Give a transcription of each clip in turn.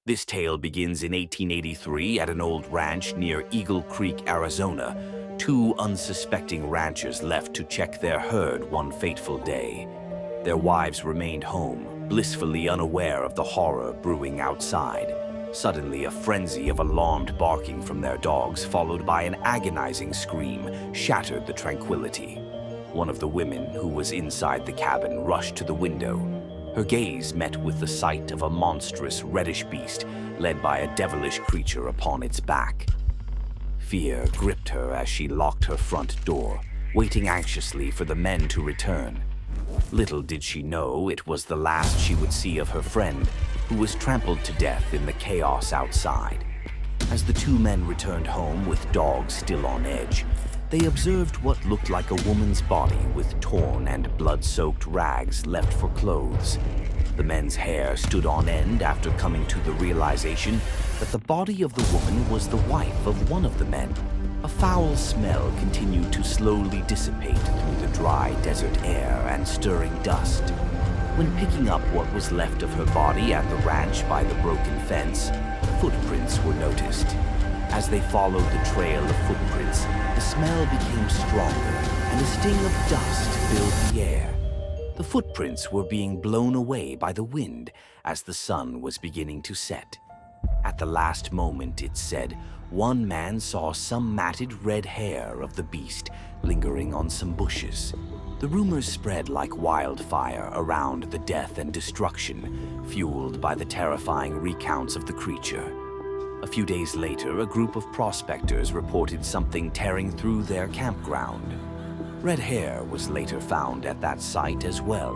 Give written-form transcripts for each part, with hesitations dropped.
This tale begins in 1883 at an old ranch near Eagle Creek, Arizona. Two unsuspecting ranchers left to check their herd one fateful day. Their wives remained home, blissfully unaware of the horror brewing outside. Suddenly, a frenzy of alarmed barking from their dogs, followed by an agonizing scream, shattered the tranquility. One of the women who was inside the cabin rushed to the window. Her gaze met with the sight of a monstrous reddish beast led by a devilish creature upon its back. Fear gripped her as she locked her front door, waiting anxiously for the men to return. Little did she know it was the last she would see of her friend, who was trampled to death in the chaos outside. As the two men returned home with dogs still on edge, they observed what looked like a woman's body with torn and blood-soaked rags left for clothes. The men's hair stood on end after coming to the realization that the body of the woman was the wife of one of the men. A foul smell continued to slowly dissipate through the dry desert air and stirring dust. When picking up what was left of her body at the ranch by the broken fence, footprints were noticed. As they followed the trail of footprints, the smell became stronger, and a sting of dust filled the air. The footprints were being blown away by the wind as the sun was beginning to set. At the last moment, it said, one man saw some matted red hair of the beast lingering on some bushes. The rumors spread like wildfire around the death and destruction, fueled by the terrifying recounts of the creature. A few days later, a group of prospectors reported something tearing through their campground. Red hair was later found at that site as well.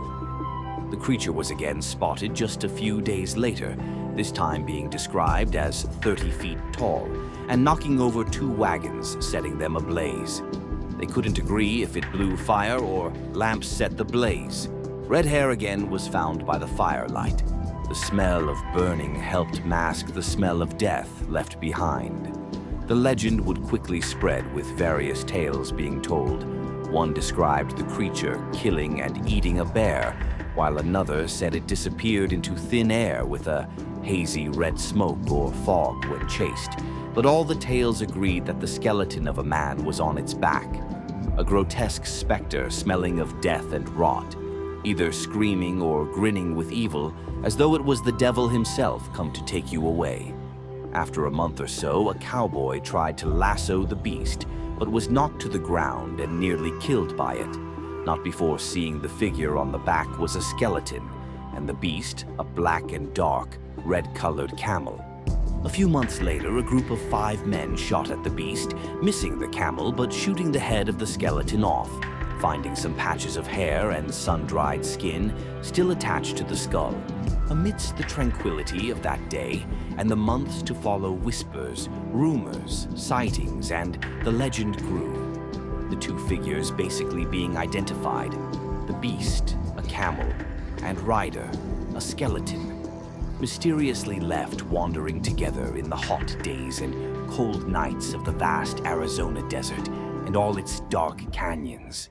The creature was again spotted just a few days later, this time being described as 30 feet tall, and knocking over two wagons, setting them ablaze. They couldn't agree if it blew fire or lamps set the blaze. Red hair again was found by the firelight. The smell of burning helped mask the smell of death left behind. The legend would quickly spread with various tales being told. One described the creature killing and eating a bear, while another said it disappeared into thin air with a hazy red smoke or fog when chased. But all the tales agreed that the skeleton of a man was on its back, a grotesque specter smelling of death and rot, either screaming or grinning with evil, as though it was the devil himself come to take you away. After a month or so, a cowboy tried to lasso the beast, but was knocked to the ground and nearly killed by it. Not before seeing the figure on the back was a skeleton, and the beast, a black and dark, red-colored camel. A few months later, a group of 5 men shot at the beast, missing the camel but shooting the head of the skeleton off, finding some patches of hair and sun-dried skin still attached to the skull. Amidst the tranquility of that day and the months to follow, whispers, rumors, sightings, and the legend grew. The two figures basically being identified: the beast, a camel, and rider, a skeleton, mysteriously left wandering together in the hot days and cold nights of the vast Arizona desert and all its dark canyons.